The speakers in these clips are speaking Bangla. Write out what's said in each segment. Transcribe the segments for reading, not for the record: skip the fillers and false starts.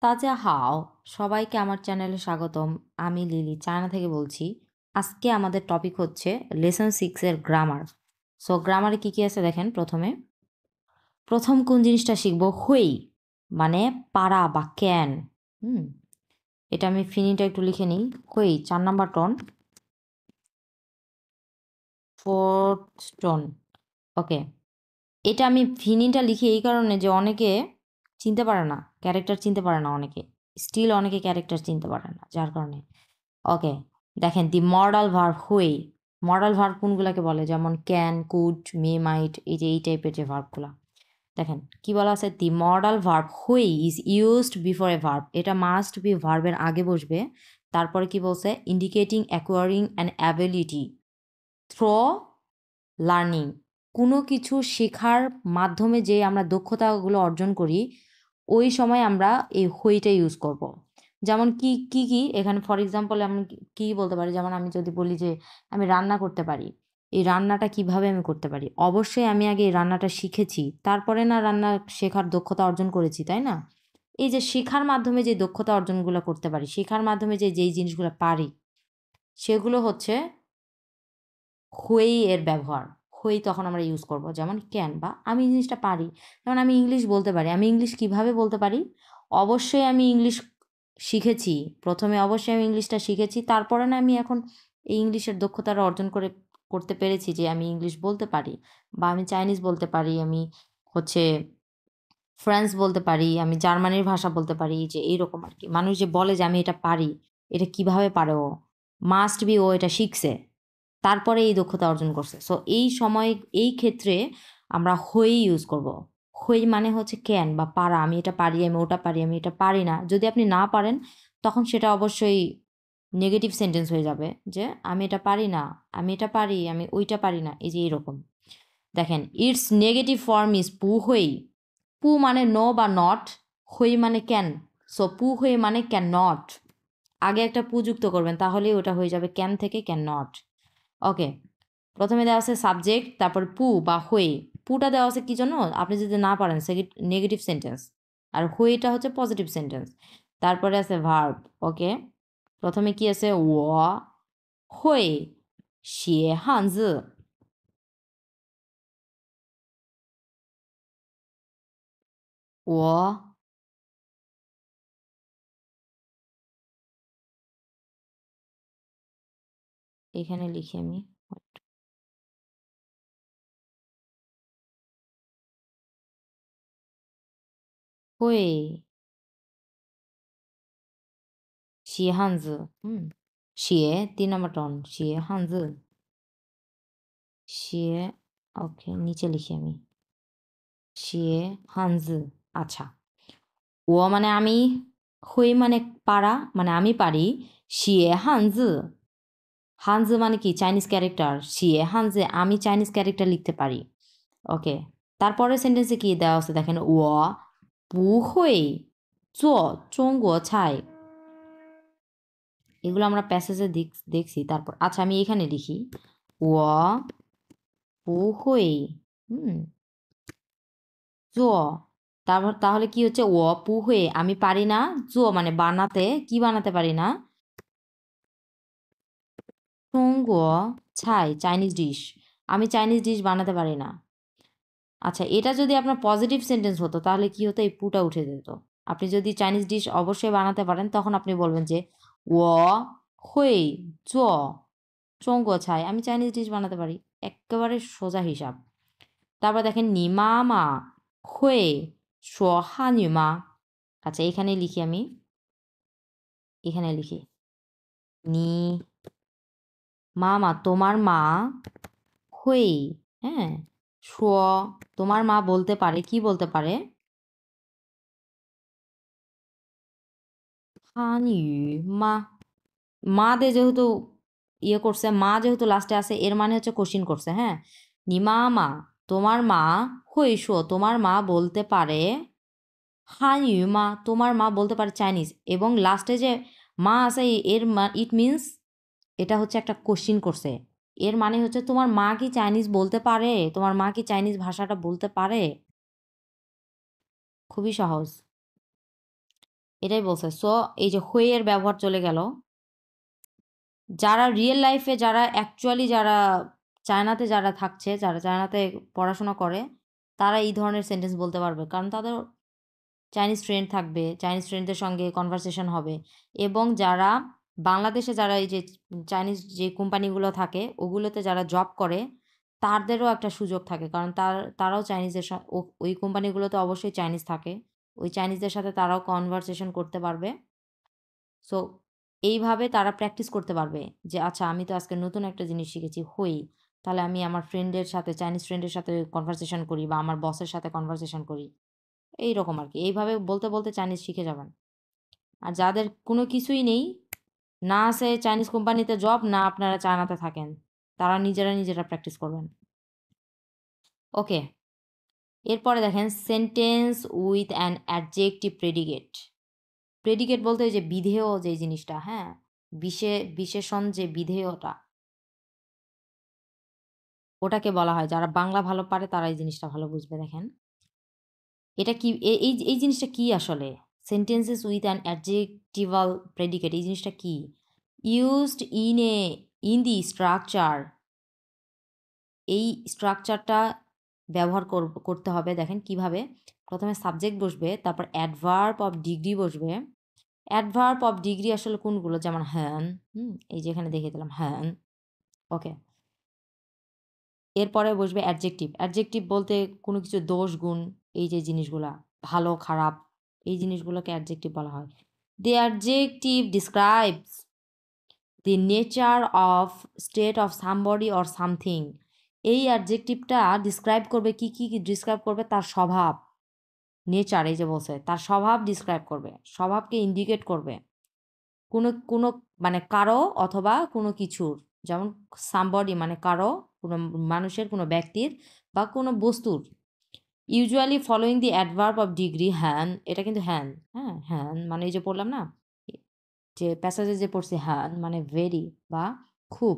তাজা হাও সবাইকে আমার চ্যানেলে স্বাগতম। আমি লিলি চায়না থেকে বলছি। আজকে আমাদের টপিক হচ্ছে লেসন 6 এর গ্রামার। সো গ্রামারে কি আছে দেখেন। প্রথম কোন জিনিসটা শিখবো? হুই মানে পারা বা ক্যান। হুম এটা আমি ফিনিটা একটু লিখে নিই। হুই 4 নাম্বার টন, 4th টোন। ওকে, এটা আমি ফিনিটা লিখি এই কারণে যে অনেকে চিনতে পারে না, ক্যারেক্টার চিনতে পারে না, অনেকে স্টিল অনেকে ক্যারেক্টার চিনতে পারে না, যার কারণে। ওকে, দেখেন দি মডাল ভার্ব হুই। মডাল ভার্ব কোনগুলোকে বলে? যেমন ক্যান, কুড, মে, মাইট, এই টাইপের যে ভার্বগুলো। দেখেন কি বলা আছে, the modal verb which is used before a verb. এটা মাস্ট বি ভার্বের আগে বসবে। তারপরে কি বলছে? Indicating acquiring an ability through learning. কোনো কিছু শেখার মাধ্যমে যে আমরা দক্ষতাগুলো অর্জন করি, ওই সময় আমরা এই হুইটা ইউজ করব। যেমন কি এখানে ফর এক্সাম্পল আমি কি বলতে পারি? যেমন আমি যদি বলি যে আমি রান্না করতে পারি, এই রান্নাটা কিভাবে আমি করতে পারি? অবশ্যই আমি আগে এই রান্নাটা শিখেছি, তারপরে না রান্না শেখার দক্ষতা অর্জন করেছি, তাই না? এই যে শেখার মাধ্যমে যে দক্ষতা অর্জনগুলো করতে পারি, শেখার মাধ্যমে যেই জিনিসগুলো পারি, সেগুলো হচ্ছে হুই এর ব্যবহার। হুই তখন আমরা ইউজ করব। যেমন ক্যান বা আমি জিনিসটা পারি। যেমন আমি ইংলিশ বলতে পারি। আমি ইংলিশ কিভাবে বলতে পারি? অবশ্যই আমি ইংলিশ শিখেছি। প্রথমে অবশ্যই আমি ইংলিশটা শিখেছি। তারপরে না আমি এখন এই ইংলিশের দক্ষতাটা অর্জন করতে পেরেছি যে আমি ইংলিশ বলতে পারি, বা আমি চাইনিজ বলতে পারি, আমি হচ্ছে ফ্রেঞ্চ বলতে পারি, আমি জার্মানির ভাষা বলতে পারি, যে এইরকম আরকি। মানুষ যে বলে যে আমি এটা পারি, এটা কিভাবে পারে ও? মাস্ট বি ও এটা শিখছে। তারপরে এই দক্ষতা অর্জন করছে। সো এই সময় এই ক্ষেত্রে আমরা হুই ইউজ করব। হুই মানে হচ্ছে ক্যান বা পারা। আমি এটা পারি, আমি ওটা পারি, আমি এটা পারি না। যদি আপনি না পারেন, তখন সেটা অবশ্যই নেগেটিভ সেন্টেন্স হয়ে যাবে, যে আমি এটা পারি না, আমি এটা পারি, আমি ওইটা পারি না, এই যে এরকম। দেখেন, ইটস নেগেটিভ ফর্ম ইজ পু হুই। পু মানে নো বা নট, হুই মানে ক্যান। সো পু হুই মানে ক্যান নট। আগে একটা পু যুক্ত করবেন, তাহলেই ওটা হয়ে যাবে ক্যান থেকে ক্যান নট। ওকে, প্রথমে দেওয়া আছে সাবজেক্ট, তারপর পু বা হুই। পুটা দেওয়া আছে কি জন্য? আপনি যদি না পারেন নেগেটিভ সেন্টেন্স, আর হুইটা হচ্ছে পজিটিভ সেন্টেন্স। তারপরে আছে ভার্ব। ওকে, প্রথমে কি আছে? ও হুই শিয়ে হানজি। ও এখানে লিখি আমি। হুই শিয়ে হানজি। শিয়ে 3 নম্বর টন, শিয়ে হানজি। শিয়ে, ওকে নিচে লিখি আমি, শিয়ে হানজি। আচ্ছা, ও মানে আমি, হুই মানে পারা, মানে আমি পারি। শিয়ে হানজি, হানজি মানে কি? Chinese character. শিয়ে হানজি, আমি চাইনিজ ক্যারেক্টার লিখতে পারি। ওকে, তারপরের সেন্টেন্সে কি দেওয়া আছে দেখেন, ও বু হুই জো জঙ্গুও ছাই। এগুলো আমরা প্যাসেজে দেখছি। তারপর আচ্ছা আমি এখানে লিখি, ও বু হুই জো। তারপর তাহলে কি হচ্ছে? ও পু হুই আমি পারি না, জো মানে বানাতে। কি বানাতে পারি না? চঙ্গুও ছাই চাইনিজ ডিশ। আমি চাইনিজ ডিশ বানাতে পারি না। আচ্ছা, এটা যদি আপনার পজিটিভ সেন্টেন্স হতো, তাহলে কি হতো? এই পুটা উঠে যেত। আপনি যদি চাইনিজ ডিশ অবশ্যই বানাতে পারেন, তখন আপনি বলবেন যে ও হুই জো চঙ্গুও ছাই, আমি চাইনিজ ডিশ বানাতে পারি। একেবারে সোজা হিসাব। তারপর দেখেন, নি মামা হুই শো হানু মা। আচ্ছা এখানে লিখি আমি, এখানে লিখি নি মামা তোমার মা, হুই, হ্যাঁ, শো তোমার মা বলতে পারে। কি বলতে পারে? হানিউ মা। মা দে যেহেতু ইয়ে করছে, মা যেহেতু লাস্টে আছে, এর মানে হচ্ছে কোশ্চিন করছে। হ্যাঁ, নিমা মা তোমার মা, হুই শো তোমার মা বলতে পারে, হানিউ মা তোমার মা বলতে পারে চাইনিজ। এবং লাস্টে যে মা আছে, এর ইট মিনস এটা হচ্ছে একটা কোশ্চিন করছে। এর মানে হচ্ছে তোমার মা কি চাইনিজ বলতে পারে, তোমার মা কি চাইনিজ ভাষাটা বলতে পারে। খুবই সহজ। এটাই বলছে। সো এই যে হুই এর ব্যবহার চলে গেল। যারা রিয়েল লাইফে যারা অ্যাকচুয়ালি যারা চায়নাতে যারা থাকছে, যারা চায়নাতে পড়াশোনা করে, তারা এই ধরনের সেন্টেন্স বলতে পারবে। কারণ তাদের চাইনিজ ফ্রেন্ড থাকবে, চাইনিজ ফ্রেন্ডদের সঙ্গে কনভারসেশন হবে। এবং যারা বাংলাদেশে যারা এই যে চাইনিজ যে কোম্পানিগুলো থাকে ওগুলোতে যারা জব করে তাদেরও একটা সুযোগ থাকে। কারণ তারাও চাইনিজের ওই কোম্পানিগুলোতে অবশ্যই চাইনিজ থাকে। ওই চাইনিজদের সাথে তারাও কনভারসেশন করতে পারবে। সো এইভাবে তারা প্র্যাকটিস করতে পারবে যে আচ্ছা আমি তো আজকে নতুন একটা জিনিস শিখেছি হুই, তাহলে আমি আমার ফ্রেন্ডের সাথে চাইনিজ ফ্রেন্ডের সাথে কনভারসেশন করি বা আমার বসের সাথে কনভারসেশন করি। এইরকম আর কি। এইভাবে বলতে বলতে চাইনিজ শিখে যাবেন। আর যাদের কোনো কিছুই নেই, না আছে চাইনিজ কোম্পানিতে জব, না আপনারা চায়নাতে থাকেন, তারা নিজেরা প্র্যাকটিস করবেন। ওকে, এরপরে দেখেন sentence with an adjective predicate. Predicate বলতে ওই যে বিধেয় যে জিনিসটা, হ্যাঁ, বিশেষণ যে বিধেয়টা, ওটাকে বলা হয়। যারা বাংলা ভালো পারে তারা এই জিনিসটা ভালো বুঝবে। দেখেন এটা কি, এই জিনিসটা কি আসলে? সেন্টেন্সেস উইথ অ্যান অ্যাডজেক্টিভাল প্রেডিকেট, এই জিনিসটা কি? ইউজড ইন দি স্ট্রাকচার, এই স্ট্রাকচারটা ব্যবহার করতে হবে। দেখেন কিভাবে, প্রথমে সাবজেক্ট বসবে, তারপর অ্যাডভার্ব অফ ডিগ্রি বসবে। অ্যাডভার্ব অফ ডিগ্রি আসলে কোনগুলো? যেমন হ্যান, এই যে এখানে দেখিয়ে দিলাম হ্যান। ওকে, এরপরে বসবে অ্যাডজেক্টিভ। অ্যাডজেক্টিভ বলতে কোনো কিছু দোষ গুণ, এই যে জিনিসগুলা ভালো খারাপ, এই জিনিসগুলোকে অ্যাডজেক্টিভ বলা হয়। The adjective describes the nature of state of somebody or something. এই অ্যাডজেক্টিভটা ডিসক্রাইব করবে কি ডিসক্রাইব করবে? তার স্বভাব, নেচার, এই যে বলছে তার স্বভাব ডিসক্রাইব করবে, স্বভাবকে ইন্ডিকেট করবে কোনো কোনো মানে কারো অথবা কোনো কিছুর। যেমন সামবডি মানে কারো, কোনো মানুষের, কোনো ব্যক্তির বা কোনো বস্তুর। Usually following the adverb of degree হ্যান, এটা কিন্তু হ্যান, হ্যাঁ হ্যান মানে এই যে পড়লাম না, যে প্যাসেজে যে পড়ছি হ্যান মানে ভেরি বা খুব।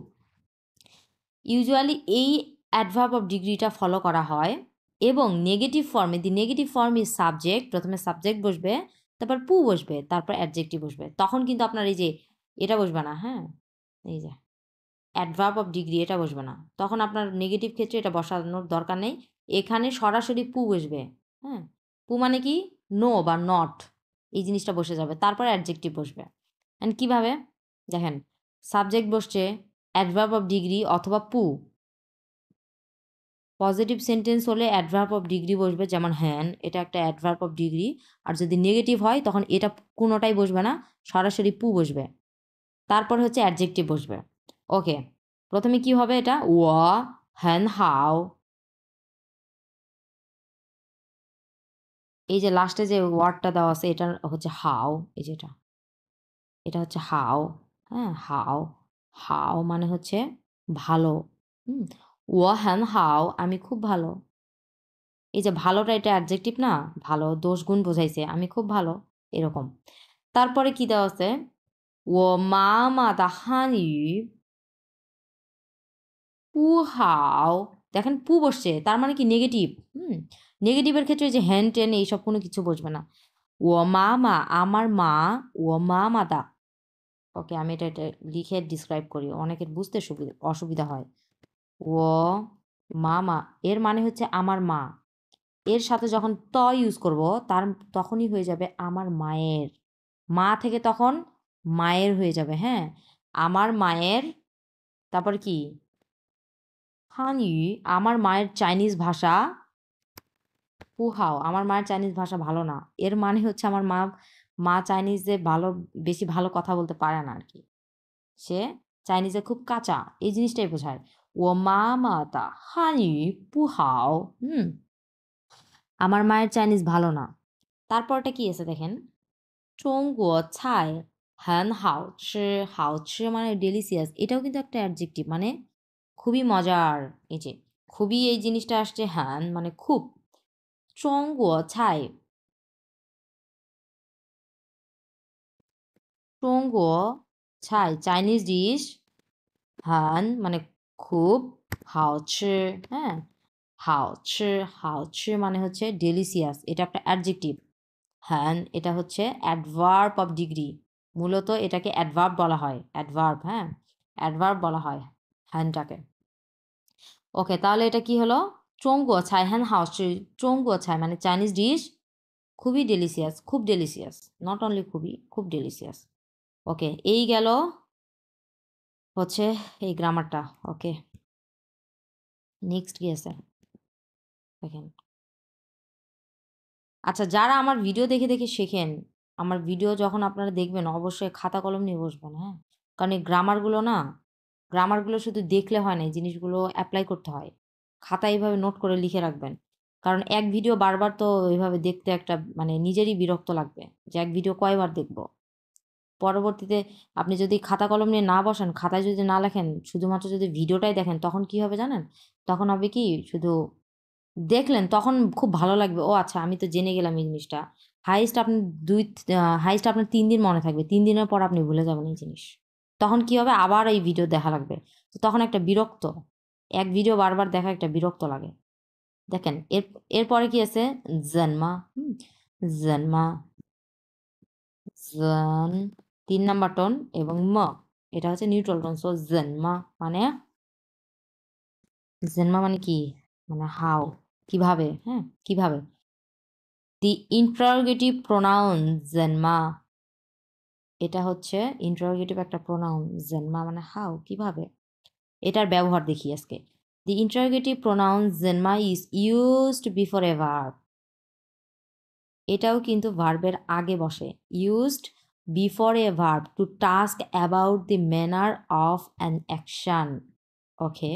ইউজুয়ালি এই অ্যাডভার্ব অফ ডিগ্রিটা ফলো করা হয়। এবং নেগেটিভ ফর্মে, দি নেগেটিভ ফর্ম ইজ সাবজেক্ট, প্রথমে সাবজেক্ট বসবে, তারপর পু বসবে, তারপর অ্যাডজেক্টিভ বসবে। তখন কিন্তু আপনার এই যে এটা বসবে না, হ্যাঁ, এই যে অ্যাডভার্ব অফ ডিগ্রি এটা বসবে না। তখন আপনার নেগেটিভ ক্ষেত্রে এটা বসানোর দরকার নেই। এখানে সরাসরি পু বসবে, হ্যাঁ। পু মানে কি? নো বা নট, এই জিনিসটা বসে যাবে, তারপর অ্যাডজেক্টিভ বসবে। অ্যান্ড কীভাবে দেখেন, সাবজেক্ট বসছে, অ্যাডভার্ব অফ ডিগ্রি অথবা পু। পজিটিভ সেন্টেন্স হলে অ্যাডভার্ব অফ ডিগ্রি বসবে, যেমন হ্যান, এটা একটা অ্যাডভার্ব অফ ডিগ্রি। আর যদি নেগেটিভ হয় তখন এটা কোনোটাই বসবে না, সরাসরি পু বসবে, তারপর হচ্ছে অ্যাডজেক্টিভ বসবে। ওকে, প্রথমে কি হবে? এটা ও হ্যান হাও, এই যে লাস্টে যে ওয়ার্ডটা দেওয়া আছে এটা হচ্ছে হাও, এই যেটা, এটা হচ্ছে হাও, হ্যাঁ হাও। হাও মানে হচ্ছে ভালো। হুম, ও হ্যান হাও, আমি খুব ভালো। এই যে ভালোটা এটা অ্যাডজেক্টিভ না, ভালো দোষ গুণ বোঝাইছে, আমি খুব ভালো, এরকম। তারপরে কি দেওয়া আছে? ও মামা দা হানি পু হাও, দেখেন পু বসছে, তার মানে কি নেগেটিভ। নেগেটিভের ক্ষেত্রে যে হ্যান টেন এইসব কোনো কিছু বসবে না। ও মামা, আমার মা, ও মামা দা। ওকে, আমি এটা লিখে ডিসক্রাইব করি, অনেকের বুঝতে অসুবিধা হয়। ও মামা এর মানে হচ্ছে আমার মা। এর সাথে যখন ত ইউজ করব তখনই হয়ে যাবে আমার মায়ের। মা থেকে তখন মায়ের হয়ে যাবে, হ্যাঁ, আমার মায়ের। তারপর কি? হানি, আমার মায়ের চাইনিজ ভাষা পুহাও, আমার মায়ের চাইনিজ ভাষা ভালো না। এর মানে হচ্ছে আমার মা চাইনিজে বেশি ভালো কথা বলতে পারে না আর কি, সে চাইনিজে খুব কাঁচা, এই জিনিসটাই বোঝায়। ও মা মা তা হানি পুহাও, আমার মায়ের চাইনিজ ভালো না। তারপরটা কি আছে দেখেন, চৌঙ্গুয়ো ছাই হ্যান হাও চি, হাও চি মানে ডেলিসিয়াস, এটাও কিন্তু একটা অ্যাডজেক্টিভ, মানে খুবই মজার। এই যে খুবই, এই জিনিসটা আসছে হ্যান মানে খুব। চৌঙ্গুয়ো ছাই, চৌঙ্গুয়ো ছাই চাইনিজ ডিশ, হ্যান মানে খুব, হাও চি, হ্যাঁ হাও চি, হাও চি মানে হচ্ছে ডেলিসিয়াস, এটা একটা অ্যাডজেক্টিভ। হ্যান এটা হচ্ছে অ্যাডভার্ব অফ ডিগ্রি, মূলত এটাকে অ্যাডভার্ব বলা হয়, অ্যাডভার্ব, হ্যাঁ, অ্যাডভার্ব বলা হয় হ্যানটাকে। ওকে, তাহলে এটা কি হলো? চৌঙ্গুয়া ছাই হ্যান হাউস, চৌঙ্গুয়া ছাই মানে চাইনিজ ডিশ, খুবই ডেলিসিয়াস, খুব ডেলিসিয়াস, নট অনলি খুবই, খুব ডেলিসিয়াস। ওকে, এই গেল হচ্ছে এই গ্রামারটা। ওকে, নেক্সট কি আছে দেখেন। আচ্ছা, যারা আমার ভিডিও দেখে দেখে শেখেন, আমার ভিডিও যখন আপনারা দেখবেন অবশ্যই খাতা কলম নিয়ে বসবেন, হ্যাঁ, কারণ এই গ্রামারগুলো না, গ্রামারগুলো শুধু দেখলে হয় না, এই জিনিসগুলো অ্যাপ্লাই করতে হয়। খাতা এইভাবে নোট করে লিখে রাখবেন, কারণ এক ভিডিও বারবার তো এইভাবে দেখতে একটা মানে নিজেরই বিরক্ত লাগবে যে এক ভিডিও কয়বার দেখব। পরবর্তীতে আপনি যদি খাতা কলম নিয়ে না বসেন, খাতায় যদি না লেখেন, শুধুমাত্র যদি ভিডিওটাই দেখেন, তখন কি হবে জানেন? তখন হবে কি, শুধু দেখলেন তখন খুব ভালো লাগবে, ও আচ্ছা আমি তো জেনে গেলাম এই জিনিসটা। হাইয়েস্ট আপনি হাইয়েস্ট আপনার 3 দিন মনে থাকবে, 3 দিনের পর আপনি ভুলে যাবেন এই জিনিস। তখন কি হবে, আবার এই ভিডিও দেখা লাগবে। তো তখন একটা বিরক্ত, এক ভিডিও বারবার দেখা একটা বিরক্ত লাগে। দেখেন এরপরে কি আছে, জন্মা, জন্মা, জন 3 নাম্বার টোন এবং এটা হচ্ছে নিউট্রাল টোন। সো জন্মা মানে কি, মানে হাউ, কিভাবে, হ্যাঁ, কিভাবে। দি ইন্টারোগেটিভ প্রোনাউন জন্মা, এটা হচ্ছে ইন্টারোগেটিভ একটা প্রোনাউন, জন্মা মানে হাউ, কিভাবে। এটার ব্যবহার দেখি আজকে। দি ইন্টারোগেটিভ প্রোনাউন জন্মা is used before a verb, এটাও কিন্তু ভার্বের আগে বসে। Used before a verb to ask about the manner of an action. Okay,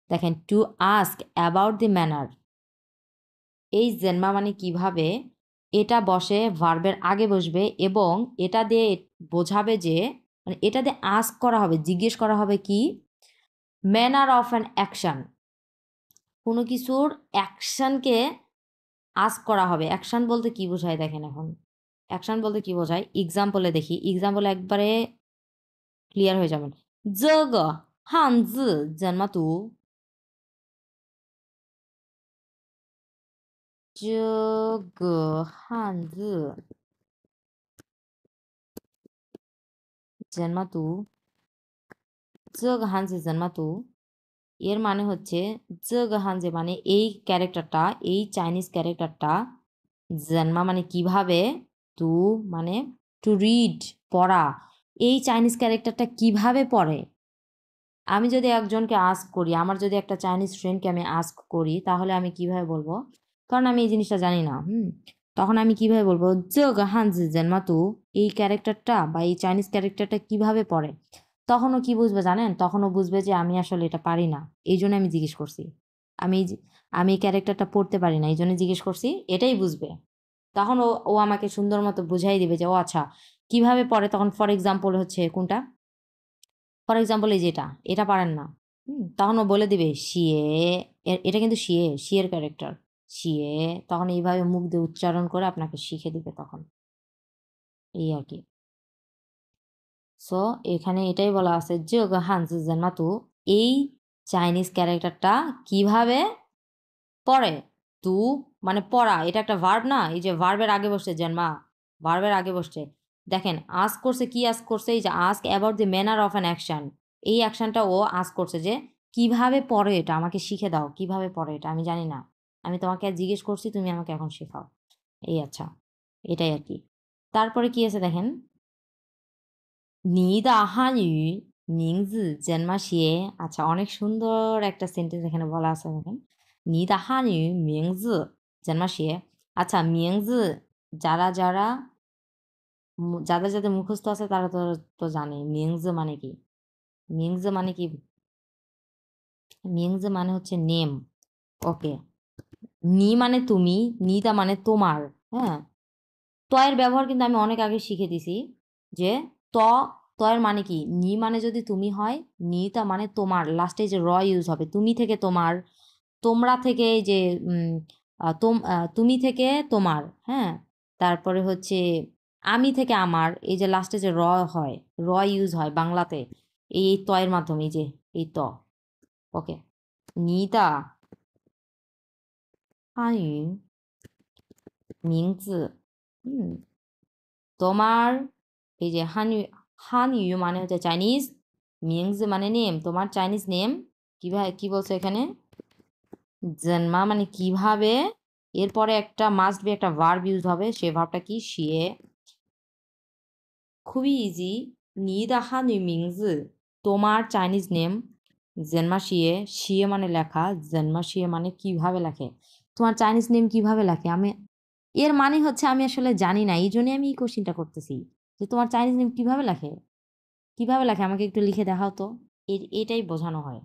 দেখেন, to ask about the manner, এই জেনমা মানে কিভাবে, এটা বসে ভার্বের আগে বসবে এবং এটা দিয়ে বোঝাবে যে, মানে এটা দিয়ে আস্ক করা হবে, জিজ্ঞেস করা হবে কি, ম্যানার অফ অ্যান অ্যাকশন, কোনো কিছুর অ্যাকশনকে আস্ক করা হবে। অ্যাকশন বলতে কি বোঝায় দেখেন, এখন অ্যাকশন বলতে কি বোঝায় এক্সাম্পলে দেখি, এক্সাম্পলে একবারে ক্লিয়ার হয়ে যাবেন। 这个汉字怎么读？这个汉字怎么读？这个汉字怎么读？এর মানে হচ্ছে, হানজে মানে এই ক্যারেক্টারটা, এই চাইনিজ ক্যারেক্টারটা, জন্মা মানে কিভাবে, টু মানে টু রিড পড়া, এই চাইনিজ ক্যারেক্টারটা কিভাবে পড়ে। আমি যদি একজনকে আস্ক করি, আমার যদি একটা চাইনিজ ফ্রেন্ডকে আমি আস্ক করি, তাহলে আমি কিভাবে বলবো, কারণ আমি এই জিনিসটা জানি না, তখন আমি কিভাবে বলবো, হানজি জন্মা তু, এই ক্যারেক্টারটা বা এই চাইনিজ ক্যারেক্টারটা কিভাবে পড়ে। তখনও কি বুঝবে জানেন, তখনও বুঝবে যে আমি আসলে এটা পারি না, এই জন্য আমি জিজ্ঞেস করছি, আমি আমি এই ক্যারেক্টারটা পড়তে পারি না, এই জন্য জিজ্ঞেস করছি, এটাই বুঝবে। তখন ও ও আমাকে সুন্দর মতো বুঝাই দিবে যে ও আচ্ছা কিভাবে পড়ে। তখন ফর এক্সাম্পল হচ্ছে কোনটা, ফর এক্সাম্পল এই যেটা, এটা পারেন না, তখন ও বলে দিবে শিয়ে, এটা কিন্তু শিয়ের ক্যারেক্টার, শিয়ে, তখন এইভাবে মুখ দিয়ে উচ্চারণ করে আপনাকে শিখে দিবে তখন, এই আর কি। সো এখানে এটাই বলা আছে যে হানজি জন্মাতু, এই চাইনিজ ক্যারেক্টারটা কিভাবে পড়ে। তু মানে পড়া, এটা একটা ভার্ব না, এই যে ভার্বের আগে বসছে জন্মা, ভার্বের আগে বসছে। দেখেন আস্ক করছে, কি আস্ক করছে, এই যে ask about the manner of an action, এই অ্যাকশনটা ও আস্ক করছে যে কিভাবে পড়ে এটা, আমাকে শিখে দাও কিভাবে পড়ে এটা, আমি জানি না, আমি তোমাকে জিজ্ঞেস করছি, তুমি আমাকে এখন শেখাও, এই আচ্ছা, এটাই আর কি। তারপরে কি আছে দেখেন, 你的汉语名字怎么写? আচ্ছা, অনেক সুন্দর একটা সেন্টেন্স এখানে বলা আছে দেখেন। 你的汉语名字怎么写? আচ্ছা, 名字যারা যাদের মুখস্থ আছে তারা তো জানে 名字মানে কি। 名字মানে কি? 名字মানে হচ্ছে নেম। ওকে। নি মানে তুমি, নিতা মানে তোমার। হ্যাঁ? ত এর ব্যবহার কিন্তু আমি অনেক আগে শিখে দিছি যে ত, ত এর মানে কি, নি মানে যদি তুমি হয়, নিতা মানে তোমার, লাস্টে যে র ইউজ হবে, তুমি থেকে তোমার, তোমরা থেকে এই যে তুমি থেকে তোমার, হ্যাঁ, তারপরে হচ্ছে আমি থেকে আমার, এই যে লাস্টে যে র হয়, র ইউজ হয় বাংলাতে এই ত এর মাধ্যমে, এই যে এই ত। ওকে, নিতা হান ইউ 名字 তোমার এই যে হানইউ মানে হচ্ছে চাইনিজ, মিংস মানে নেম, তোমার চাইনিজ নেম কিভাবে, কি বলছো এখানে, জন্মা মানে কিভাবে, এরপরে একটা মাস্ট বি একটা ভার্ব ইউজ হবে, সে ভার্বটা কি, শিয়ে। খুবই ইজি, নিদা হানইউ মিংস, তোমার চাইনিজ নেম, জন্মা শিয়ে, শিয়ে মানে লেখা, জন্মা শিয়ে মানে কিভাবে লেখে, তোমার চাইনিজ নেম কিভাবে লেখে, আমি এর মানে হচ্ছে আমি আসলে জানি না, এই জন্যই আমি এই কোশ্চিনটা করতেছি যে তোমার চাইনিজ নেম কিভাবে লেখে, কিভাবে লেখে আমাকে একটু লিখে দেখাও তো, এটাই বোঝানো হয়।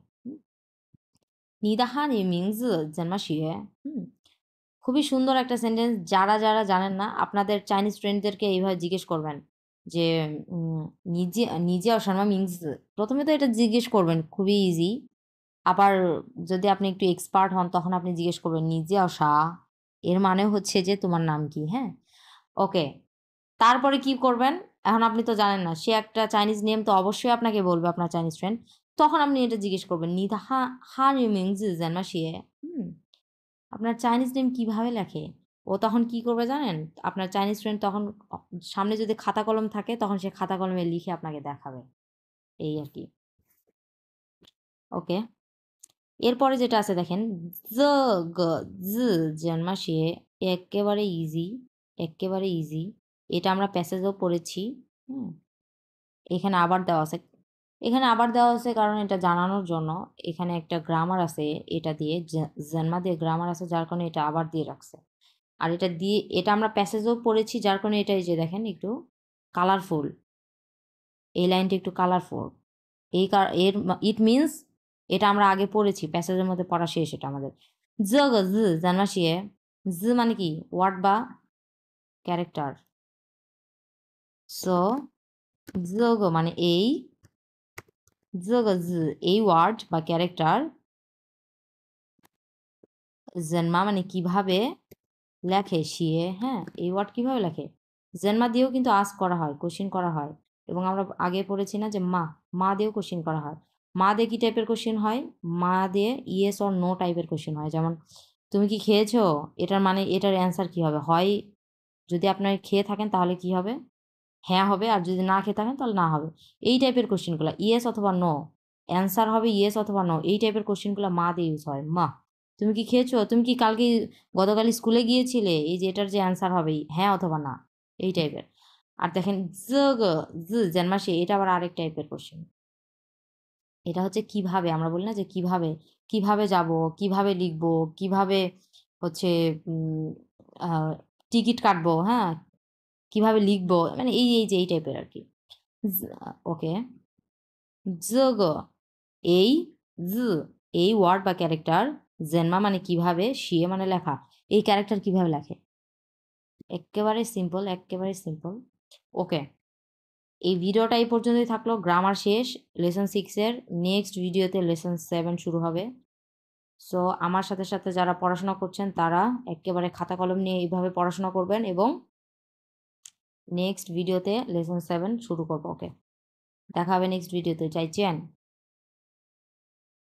নিদাহা নি মিংজ জন্মা শিয়ে। খুবই সুন্দর একটা সেন্টেন্স, যারা যারা জানেন না আপনাদের চাইনিজ ফ্রেন্ডদেরকে এইভাবে জিজ্ঞেস করবেন যে নিজে নিজে শর্মা মিংস, প্রথমে তো এটা জিজ্ঞেস করবেন, খুবই ইজি। আবার যদি আপনি একটু এক্সপার্ট হন তখন আপনি জিজ্ঞেস করবেন নিজে অসা, এর মানে হচ্ছে যে তোমার নাম কি, হ্যাঁ। ওকে, তারপরে কি করবেন, এখন আপনি তো জানেন না, সে একটা চাইনিজ নেম তো অবশ্যই আপনাকে বলবে আপনার চাইনিজ ফ্রেন্ড, তখন আপনি এটা জিজ্ঞেস করবেন নিদা হা হা মিংস জানমা শিয়ে, আপনার চাইনিজ নেম কিভাবে লেখে, ও তখন কি করবে জানেন, আপনার চাইনিজ ফ্রেন্ড তখন সামনে যদি খাতা কলম থাকে তখন সে খাতা কলমে লিখে আপনাকে দেখাবে, এই আর কি। ওকে, এরপরে যেটা আছে দেখেন, জন্মা সে, একেবারে ইজি, একেবারে ইজি, এটা আমরা প্যাসেজও পড়েছি। এখানে আবার দেওয়া আছে, এখানে আবার দেওয়া আছে কারণ এটা জানানোর জন্য, এখানে একটা গ্রামার আছে, এটা দিয়ে জন্মা দিয়ে গ্রামার আছে, যার কারণে এটা আবার দিয়ে রাখছে। আর এটা দিয়ে, এটা আমরা প্যাসেজও পড়েছি, যার কারণে এটা এই যে দেখেন একটু কালারফুল, এই লাইনটা একটু কালারফুল, এর ইট মিনস এটা আমরা আগে পড়েছি, প্যাসেজের মধ্যে পড়া শেষ এটা আমাদের। জানমা শিয়ে, মানে কি, ওয়ার্ড বা ক্যারেক্টার, সো মানে এই, এই ওয়ার্ড বা ক্যারেক্টার, জন্মা মানে কিভাবে লেখে শিয়ে, হ্যাঁ, এই ওয়ার্ড কিভাবে লেখে, জন্মা দিয়েও কিন্তু আস্ক করা হয়, কোশ্চিন করা হয়, এবং আমরা আগে পড়েছি না যে মা দিয়েও কোশ্চিন করা হয়। মা দিয়ে কি টাইপের কোশ্চিন হয়, মা দিয়ে ইয়েস অর নো টাইপের কোশ্চিন হয়, যেমন তুমি কি খেয়েছো, এটার মানে এটার অ্যান্সার কি হবে, হয় যদি আপনার খেয়ে থাকেন তাহলে কি হবে, হ্যাঁ হবে, আর যদি না খেয়ে থাকেন তাহলে না হবে, এই টাইপের কোশ্চিনগুলো ইয়েস অথবা নো, অ্যান্সার হবে ইয়েস অথবা নো, এই টাইপের কোশ্চিনগুলো মা দিয়ে ইউজ হয়। তুমি কি খেয়েছো, তুমি কি কালকে গতকাল স্কুলে গিয়েছিলে, এই যে এটার যে অ্যান্সার হবে হ্যাঁ অথবা না, এই টাইপের। আর দেখেন জন্মাসে, এটা আবার আরেক টাইপের কোশ্চেন, এটা হচ্ছে কিভাবে, আমরা বলি না যে কিভাবে, কিভাবে যাব, কিভাবে লিখবো, কিভাবে হচ্ছে টিকিট কাটবো, হ্যাঁ, কিভাবে লিখবো, মানে এই এই যে এই টাইপের আর কি। ওকে, এই এই ওয়ার্ড বা ক্যারেক্টার, জেনমা মানে কিভাবে, শিয়ে মানে লেখা, এই ক্যারেক্টার কিভাবে লেখে, একেবারে সিম্পল, একেবারে সিম্পল। ওকে, এই ভিডিওটা এই পর্যন্তই থাকলো, গ্রামার শেষ লেসন 6-এর, নেক্সট ভিডিওতে লেসন 7 শুরু হবে। সো আমার সাথে সাথে যারা পড়াশোনা করছেন তারা একেবারে খাতা কলম নিয়ে এইভাবে পড়াশোনা করবেন, এবং নেক্সট ভিডিওতে লেসন 7 শুরু করবো। ওকে, দেখা হবে নেক্সট ভিডিওতে, চাইছেন।